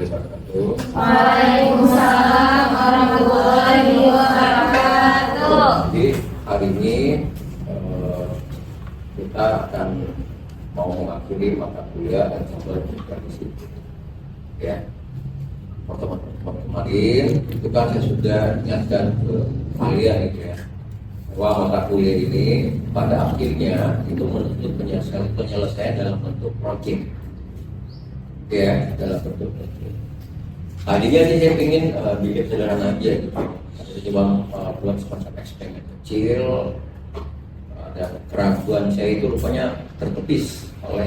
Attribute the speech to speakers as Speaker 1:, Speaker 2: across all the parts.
Speaker 1: wabarakatuh.
Speaker 2: Waalaikumsalam warahmatullahi wabarakatuh.
Speaker 1: Jadi hari ini kita akan mau mengakhiri mata kuliah dan sampel tradisi. Ya, pertemuan kemarin itu kan saya sudah ingatkan ke kalian gitu ya, bahwa mata kuliah ini pada akhirnya itu menuntut penyelesaian dalam bentuk project. Ya, dalam bentuk project. Tadinya sih saya ingin bikin sederhana aja gitu. Saya coba buat semacam eksperimen kecil. Dan keraguan saya itu rupanya tertepis oleh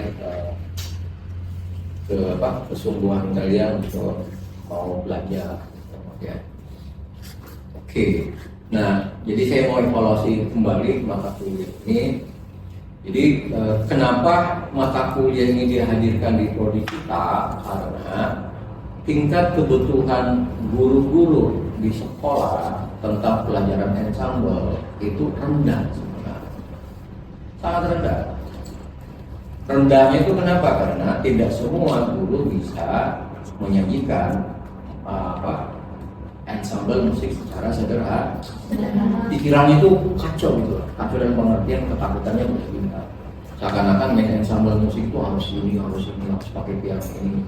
Speaker 1: kesungguhan kalian untuk mau belajar, ya. Oke, nah jadi saya mau evaluasi kembali mata kuliah ini. Jadi kenapa mata kuliah ini dihadirkan di prodi kita? Karena tingkat kebutuhan guru-guru di sekolah tentang pelajaran ensemble itu rendah. Sangat rendah. Rendahnya itu kenapa? Karena tidak semua guru bisa menyajikan ensemble musik secara sederhana. Pikirannya itu kacau gitu, kacau dalam pengertian ketakutannya berbeda. Seakan-akan main ensemble musik itu harus pakai piano ini.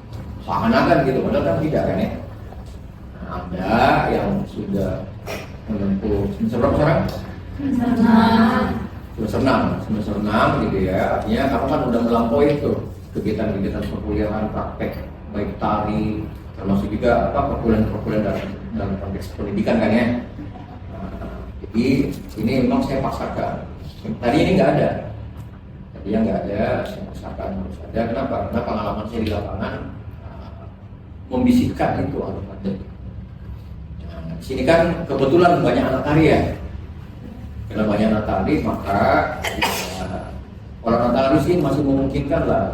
Speaker 1: Seakan-akan gitu, padahal kan tidak kan ya. Nah, ada yang sudah menempuh semester berapa sekarang? Semester 6 gitu ya. Artinya kamu kan udah melampaui itu kegiatan-kegiatan perkuliahan, praktek baik tari, termasuk juga perkuliahan dalam konteks pendidikan kan ya. Nah, jadi ini memang saya paksakan. Tadi ini nggak ada. Tadinya nggak ada, saya paksakan harus ada. Kenapa? Karena pengalaman saya di lapangan membisikkan itu harus ada. Nah, sini kan kebetulan banyak anak tari ya. Karena banyak anak tari, maka orang anak tari sih masih memungkinkan lah,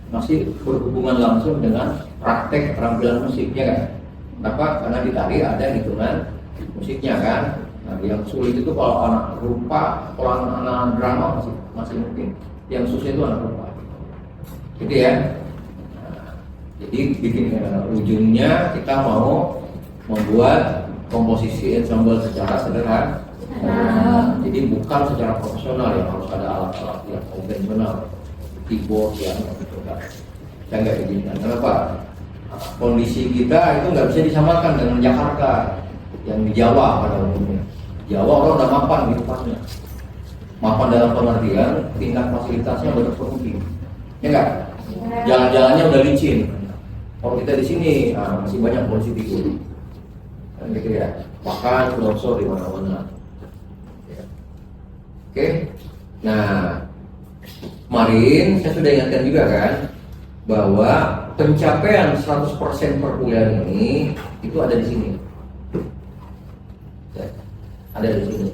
Speaker 1: masih berhubungan langsung dengan praktek keterampilan musik, ya kan? Kenapa? Karena di tari ada hitungan musiknya kan. Nah, yang sulit itu kalau anak rupa, kalau anak drama masih mungkin. Yang susah itu anak rupa. Gitu ya. Nah, jadi bikin ujungnya kita mau membuat komposisi ensemble secara sederhana. Jadi bukan secara profesional yang harus ada alat-alat yang konvensional, keyboard yang saya nggak izinkan. Kenapa? Kondisi kita itu nggak bisa disamakan dengan Jakarta yang di Jawa pada umumnya. Jawa orang udah mapan di tempatnya. Mapan dalam pengertian tingkat fasilitasnya udah terpenuhi. Ya nggak? Jalan-jalannya udah licin. Kalau kita di sini masih banyak polisi tidur. Kan gitu ya. Makan longsor di mana-mana. Oke, nah kemarin saya sudah ingatkan juga kan bahwa pencapaian 100% perkuliahan ini itu ada di sini, ada di sini.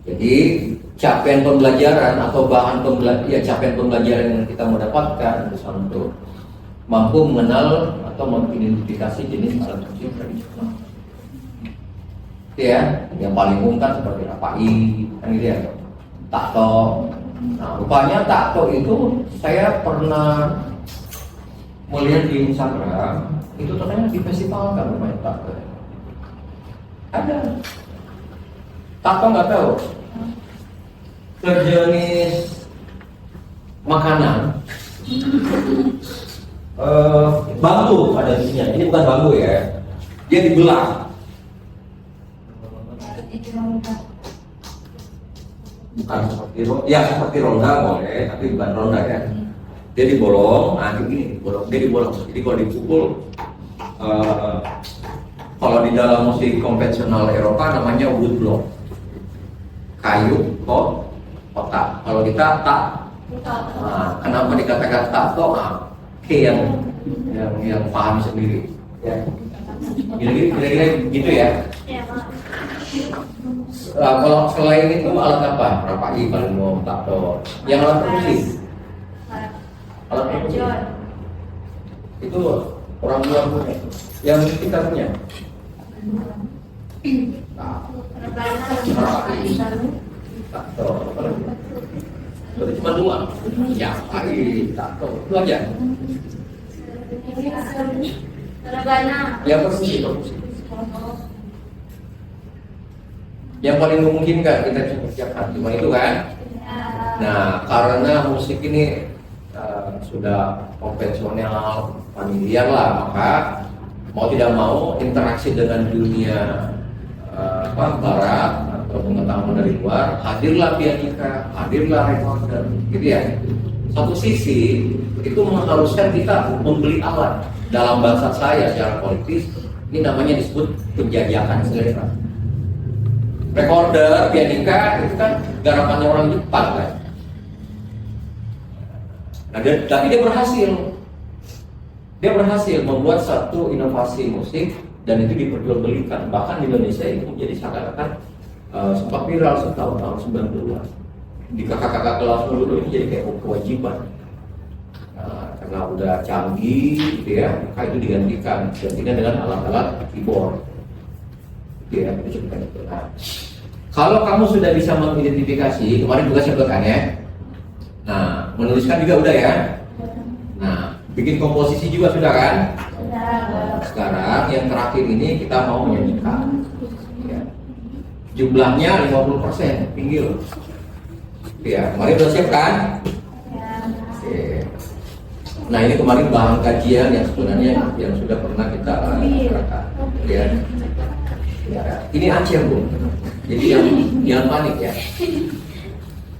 Speaker 1: Jadi capaian pembelajaran atau bahan capaian pembelajaran yang kita mau dapatkan itu untuk mampu mengenal atau mengidentifikasi jenis alat musik tradisional. Ya, yang paling umum kan seperti rapai, kan gitu ya, takto. Nah, rupanya takto itu saya pernah melihat di Instagram, itu ternyata di festival kan rupanya takto. Ada. Takto nggak tahu. Sejenis makanan. Bambu ada isinya. Ini bukan bambu ya. Dia dibelah. Bukan seperti ronda boleh, tapi bukan ronda ya. Dia dibolong, gini, dia dibolong. Jadi kalau dipukul, kalau di dalam musik konvensional Eropa namanya woodblock, kayu, kotak. Kalau kita tak. Nah, kenapa dikatakan tak? Yang paham sendiri. Ya. Kira-kira gitu ya. Kalau selain itu alat apa? Rapai paling umum, takto. Yang alat perkusi? Alat perkusi. Itu orang luar punya. Yang kita punya. Rapai, takto. Itu cuma dua. Ya, rapai, takto. Itu aja.
Speaker 2: Rebana.
Speaker 1: Yang perkusi. Yang paling memungkinkan kita kerjakan cuma itu kan. Nah, karena musik ini sudah konvensional, familiar lah, maka mau tidak mau interaksi dengan dunia barat atau pengetahuan dari luar, hadirlah pianika, hadirlah recorder, gitu ya. Satu sisi itu mengharuskan kita membeli alat. Dalam bahasa saya secara politis, ini namanya disebut penjajakan selera. Recorder, pianika itu kan garapannya orang Jepang kan. Nah, tapi dia berhasil. Dia berhasil membuat satu inovasi musik dan itu diperjualbelikan. Bahkan di Indonesia itu menjadi seakan-akan sempat viral tahun 90-an. Di kakak-kakak kelas dulu ini jadi kayak kewajiban. Karena udah canggih gitu ya, maka itu digantikan dengan alat-alat keyboard. Gitu ya, itu seperti itu. Nah, kalau kamu sudah bisa mengidentifikasi, kemarin juga saya bilang ya. Nah, menuliskan juga udah ya. Nah, bikin komposisi juga sudah kan? Sekarang yang terakhir ini kita mau menyanyikan. Ya. Jumlahnya 50%, tinggi loh. Ya, kemarin udah siap kan? Oke. Nah, ini kemarin bahan kajian yang sebenarnya yang sudah pernah kita bicarakan. Ya. Ya. Ini Aceh, Bu. Jadi yang panik ya.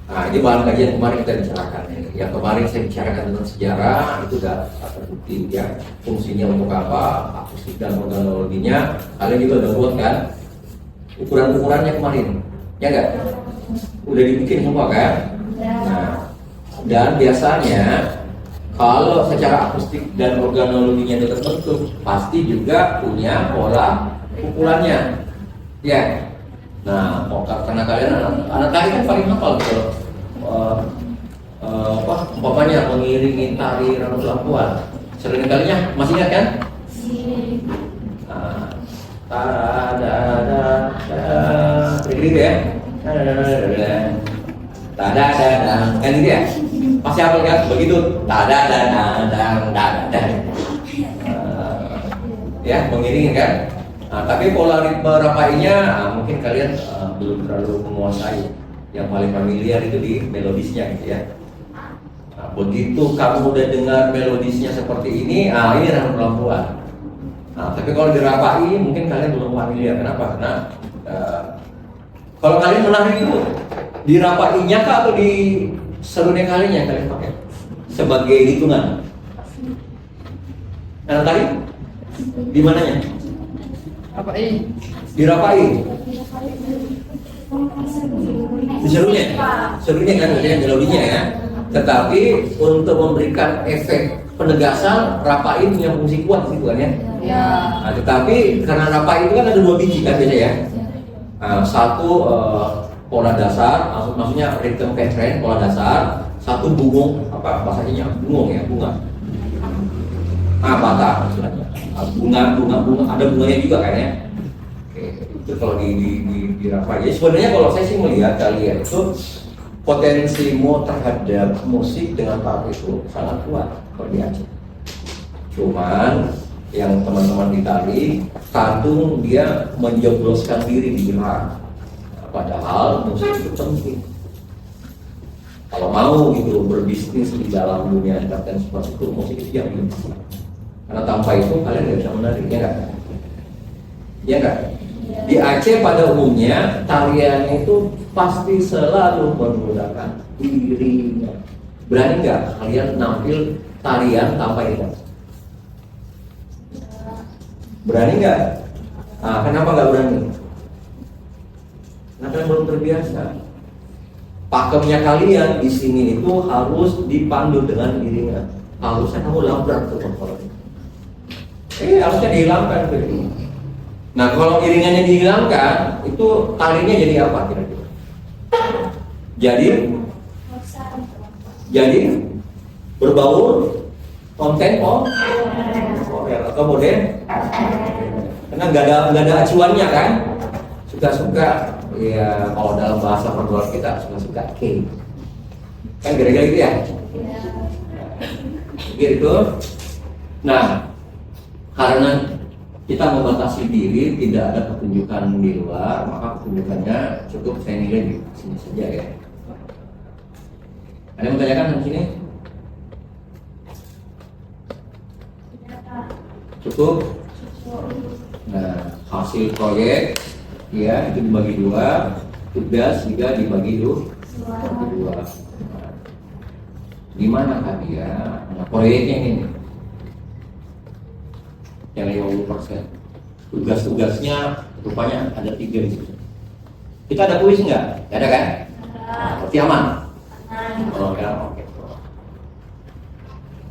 Speaker 1: Nah, ini bahan kajian kemarin kita bicarakan. Yang kemarin saya bicarakan tentang sejarah itu sudah terbukti ya, fungsinya untuk apa, akustik dan organologinya. Kalian juga udah buat kan ukuran-ukurannya kemarin, ya enggak? Udah dibikin semua kan? Nah, dan biasanya kalau secara akustik dan organologinya itu terbentuk, pasti juga punya pola ukurannya, ya. Nah, karena kalian anak tari kan paling hafal kalau umpamanya mengiringi tari rambut lampuan. Sering kalinya masih ingat kan? Gitu ya. Kan gitu ya. Masih hafal kan? Begitu. Ya, mengiringi kan? Nah, tapi pola ritme rapainya mungkin kalian belum terlalu menguasai. Yang paling familiar itu di melodisnya gitu ya. Nah, begitu kamu udah dengar melodisnya seperti ini, ini rambut lampuan. Nah, tapi kalau dirapai mungkin kalian belum familiar. Kenapa? Karena kalau kalian menari itu dirapainya kah atau di serunnya kalinya kalian pakai sebagai hitungan? Nah, tadi di mananya?
Speaker 3: Apa ini?
Speaker 1: Dirapai. Di serunya kan dengan melodinya ya. Tetapi untuk memberikan efek penegasan, rapai punya fungsi kuat gitu kan ya.
Speaker 3: Ya.
Speaker 1: Nah, tetapi karena rapai itu kan ada 2 biji kan biasanya ya. Satu pola dasar, maksudnya rhythm pattern pola dasar, satu bungung apa bahasanya bungung ya, bunga. Bata maksudnya. Bunga ada bunganya juga kan ya. Oke, itu kalau di rapai. Jadi sebenarnya kalau saya sih melihat kalian itu potensimu terhadap musik dengan tari itu sangat kuat kalau di Aceh. Cuman yang teman-teman di tari kadung dia menjebloskan diri di gerak. Padahal musik itu penting. Kalau mau gitu berbisnis di dalam dunia entertainment seperti itu, musik itu yang penting. Karena tanpa itu kalian nggak bisa menari, ya nggak? Ya nggak? Di Aceh pada umumnya tarian itu pasti selalu menggunakan dirinya. Berani nggak kalian nampil tarian tanpa ini? Berani nggak? Kenapa nggak berani? Karena kalian belum terbiasa. Pakemnya kalian di sini itu harus dipandu dengan iringan. Harusnya kamu labrak tuh kontrol. Harusnya dihilangkan tuh. Nah, kalau iringannya dihilangkan, itu tarinya jadi apa kira-kira? Jadi berbaur, kontempo, atau modern. Karena nggak ada acuannya kan? Suka-suka, ya kalau dalam bahasa pergaulan kita suka-suka K. Kan kira-kira gitu ya? Gitu. Nah, karena kita membatasi diri, tidak ada pertunjukan di luar, maka pertunjukannya cukup saya nilai di sini saja ya. Ada yang mau tanyakan di sini? Cukup? Nah, hasil proyek ya itu dibagi dua, tugas juga dibagi dua. Nah, gimana kan dia? Nah, proyeknya ini yang 50%. Tugas-tugasnya rupanya ada 3 di situ. Kita ada kuis nggak? Nggak ada kan? Berarti aman. Oh ya, oke.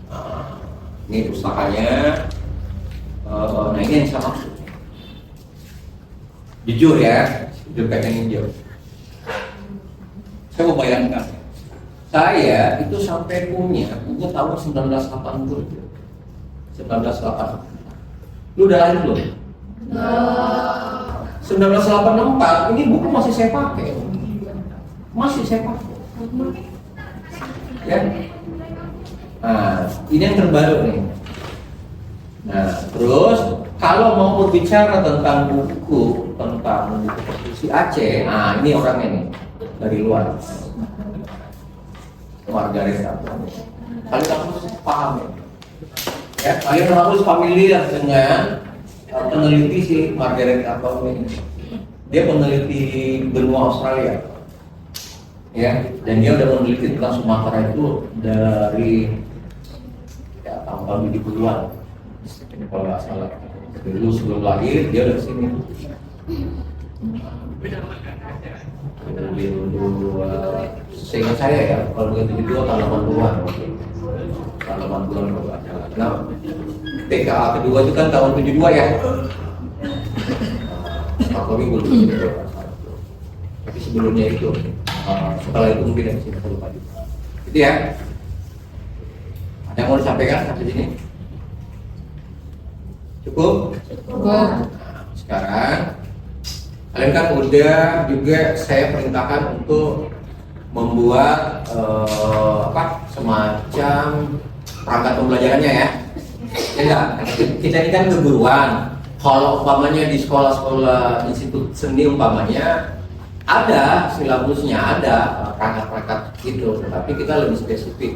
Speaker 1: Nah, ini pustakanya. Nah ini yang saya maksud. Jujur ya, jujur pengen jujur. Saya mau bayangkan. Saya itu sampai punya buku tahun 1980. 1980. Lu udah lahir belum? 1984 ini buku masih saya pakai. Masih saya pakai. Ya. Nah, ini yang terbaru nih. Nah, terus kalau mau berbicara tentang buku si Aceh, nah ini orangnya nih dari luar. Margaret Atwood. Kalian harus paham ya. Ya, kalian harus familiar dengan peneliti si Margaret Atwood ini. Dia peneliti benua Australia. Ya, dan dia udah meneliti tentang Sumatera itu dari tahun 70-an. Ini kalau nggak salah. Dulu sebelum lahir dia udah kesini. Seingat saya ya, kalau begitu 72 tahun 80-an. Tahun 80-an kalau nggak salah. Nah, TKA kedua itu kan tahun 72 ya. Tapi belum 72. Tapi sebelumnya itu, setelah itu mungkin yang sini lupa juga. Itu ya. Ada yang mau disampaikan sampai sini? Cukup?
Speaker 3: Cukup.
Speaker 1: Sekarang kalian kan udah juga saya perintahkan untuk membuat semacam perangkat pembelajarannya ya. Ya enggak? Kita ini kan keguruan. Kalau umpamanya di sekolah-sekolah institut seni umpamanya ada silabusnya, ada perangkat-perangkat gitu, tetapi kita lebih spesifik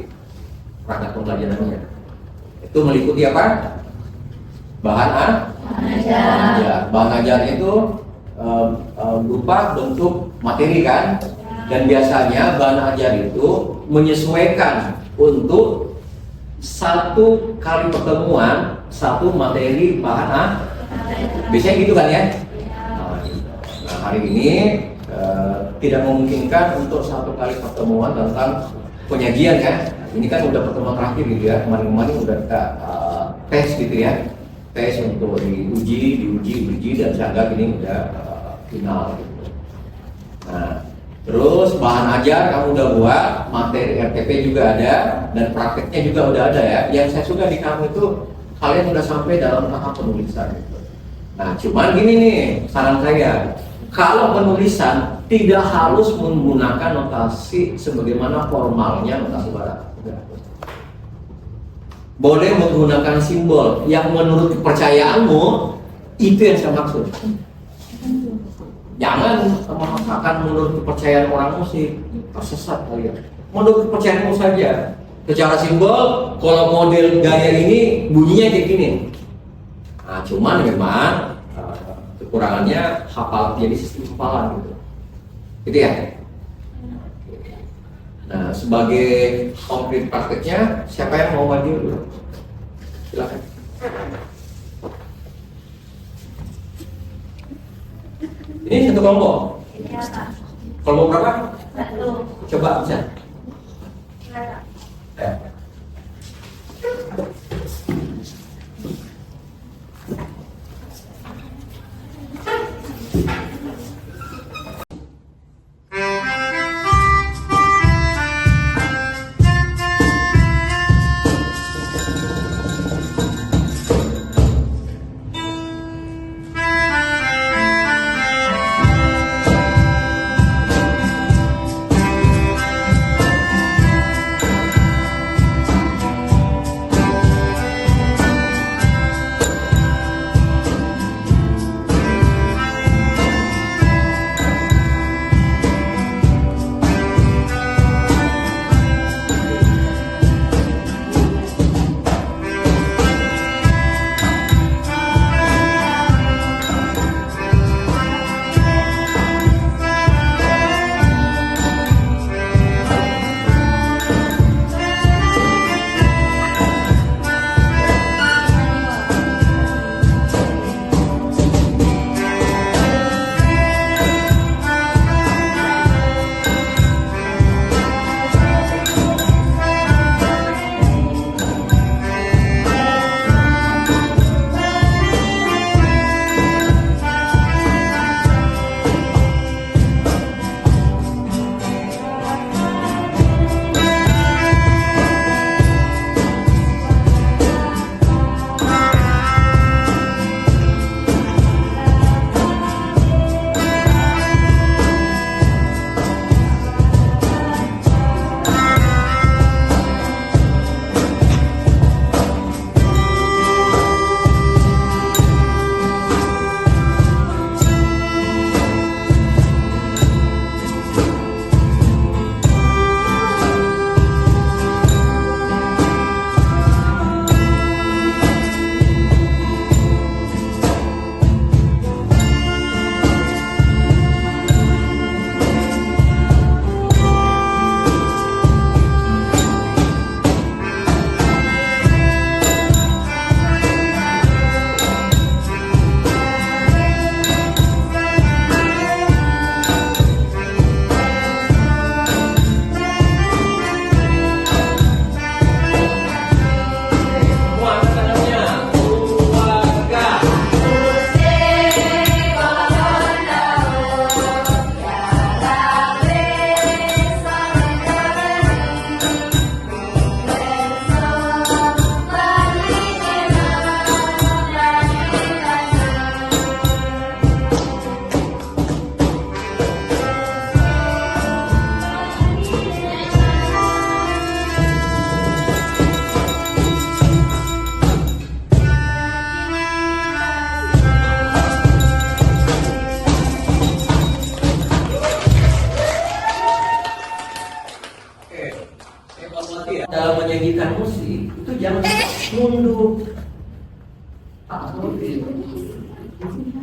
Speaker 1: perangkat pembelajarannya. Itu meliputi apa? Bahan ajar. Bahan ajar itu berupa bentuk materi kan, dan biasanya bahan ajar itu menyesuaikan untuk satu kali pertemuan satu materi bahan biasanya gitu kan ya. Nah, hari ini tidak memungkinkan untuk satu kali pertemuan tentang penyajian kan. Ini kan udah pertemuan terakhir gitu ya, kemarin-kemarin udah kita tes gitu ya. Tes untuk diuji dan saya anggap ini udah final gitu. Nah, terus bahan ajar kamu udah buat, materi RTP juga ada, dan prakteknya juga udah ada ya. Yang saya suka di kamu itu kalian udah sampai dalam tahap penulisan gitu. Nah, cuman gini nih saran saya, kalau penulisan tidak harus menggunakan notasi sebagaimana formalnya notasi barat. Boleh menggunakan simbol yang menurut kepercayaanmu, itu yang saya maksud. Jangan memaksakan menurut kepercayaan orang musik, tersesat kalian. Menurut kepercayaanmu saja. Secara simbol, kalau model gaya ini bunyinya kayak gini. Nah, cuman memang kekurangannya hafal, jadi sistem hafalan gitu. Gitu ya. Nah, sebagai konkret prakteknya, siapa yang mau maju dulu? Silakan. Ini satu kelompok. Kelompok berapa? Coba bisa. Ya.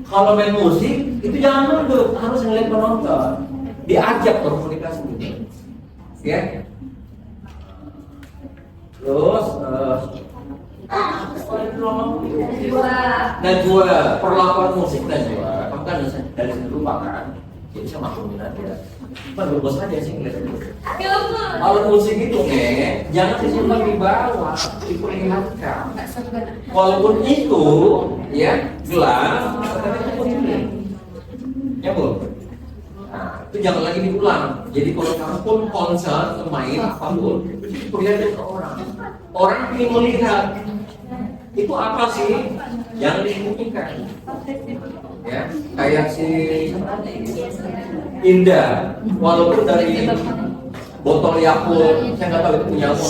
Speaker 1: Kalau main musik itu jangan nunduk, harus ngeliat penonton, diajak berkomunikasi gitu, ya. Terus Najwa, perlakuan musik Najwa, kamu kan dari sini lupa kan, jadi saya maklumin aja. Cuma berbos aja sih ngeliat itu. Alat musik itu jangan disimpan di bawah, diperlihatkan. Walaupun itu ya gelap, tetapi itu penting. Ya bu. Nah, itu jangan lagi diulang. Jadi kalau kamu pun konser, main apapun, itu perlihatkan ke orang. Orang ingin melihat itu apa sih yang disembunyikan. Ya, kayak si Indah, walaupun dari botol Yakult, saya nggak tahu itu punya apa,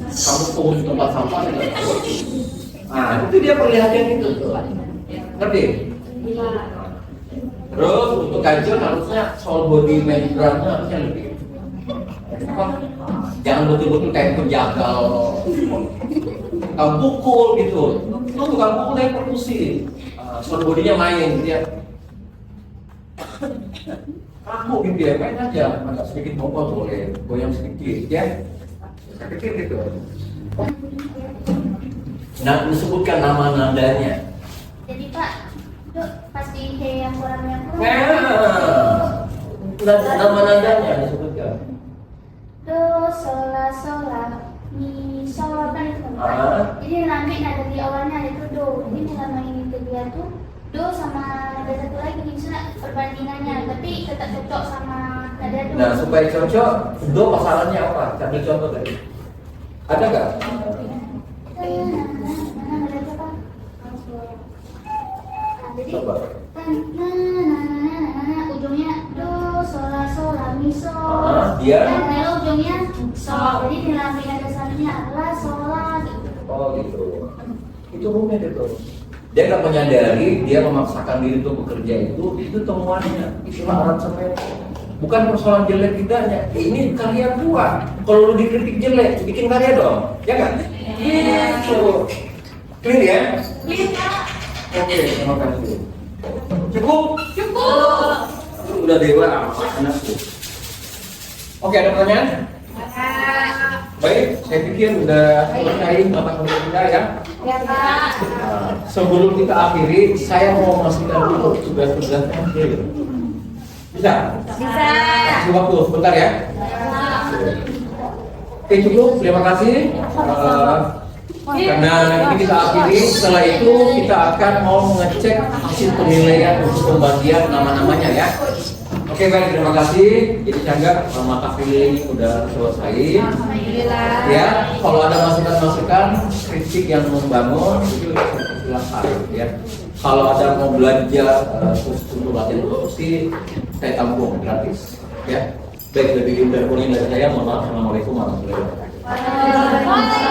Speaker 1: kamu pungut di tempat sampah, saya nggak tahu. Nah, itu dia perlihatkan itu tuh, ngerti? Terus untuk kajian harusnya soal body membrane-nya harusnya lebih. Jangan betul-betul kayak penjagal, kamu pukul gitu. Itu bukan pukul, tapi perkusi. Soal bodinya main, dia kaku gitu ya, main aja, agak sedikit mokol boleh, goyang sedikit ya, saya pikir gitu. Nah, disebutkan nama nadanya.
Speaker 2: Jadi Pak, itu pasti kayak yang kurangnya
Speaker 1: Nama nadanya disebutkan.
Speaker 2: Do, sola, sola, mi, sol, kan itu kan. Jadi nanti nada di awalnya itu do. Jadi selama ini kedua tuh do sama nada satu lagi misalnya perbandingannya, tapi tetap cocok sama nada do.
Speaker 1: Nah, supaya cocok, do pasarannya apa? Cari contoh tadi. Ada nggak?
Speaker 2: Jadi
Speaker 1: Coba.
Speaker 2: ujungnya do, sola, sola, mi, sol.
Speaker 1: Dia?
Speaker 2: Dan lalu ujungnya sol. Jadi nilai nada satunya adalah sola gitu.
Speaker 1: Oh gitu. Itu rumit itu. Dia nggak menyadari, dia memaksakan diri untuk bekerja itu temuannya. Itulah aransemen. Bukan persoalan jelek tidaknya. Ini karya gua. Kalau lu dikritik jelek, bikin karya dong, ya kan? Gitu. Clear ya?
Speaker 2: Clear, Kak.
Speaker 1: Oke, terima kasih. Cukup?
Speaker 2: Cukup.
Speaker 1: Udah dewa anakku. Oke, ada pertanyaan? Baik, saya pikir udah selesai mata kuliah kita ya.
Speaker 2: Ya, Kak.
Speaker 1: Nah, sebelum kita akhiri, saya mau memastikan dulu tugas-tugas akhir. Bisa?
Speaker 2: Bisa.
Speaker 1: Kasih waktu sebentar ya. Oke, cukup. Terima kasih. Karena nanti kita akhiri, setelah itu kita akan mau mengecek hasil penilaian untuk pembagian nama-namanya ya. Oke, baik, terima kasih. Jadi Cangga, mata kuliah ini udah selesai.
Speaker 2: Alhamdulillah.
Speaker 1: Ya, kalau ada masukan-masukan, kritik yang membangun itu silakan ya. Kalau ada mau belajar khusus untuk latihan produksi, saya tampung gratis ya. Baik, lebih dari saya, mohon maaf. Assalamualaikum warahmatullahi wabarakatuh.
Speaker 2: Waalaikumsalam.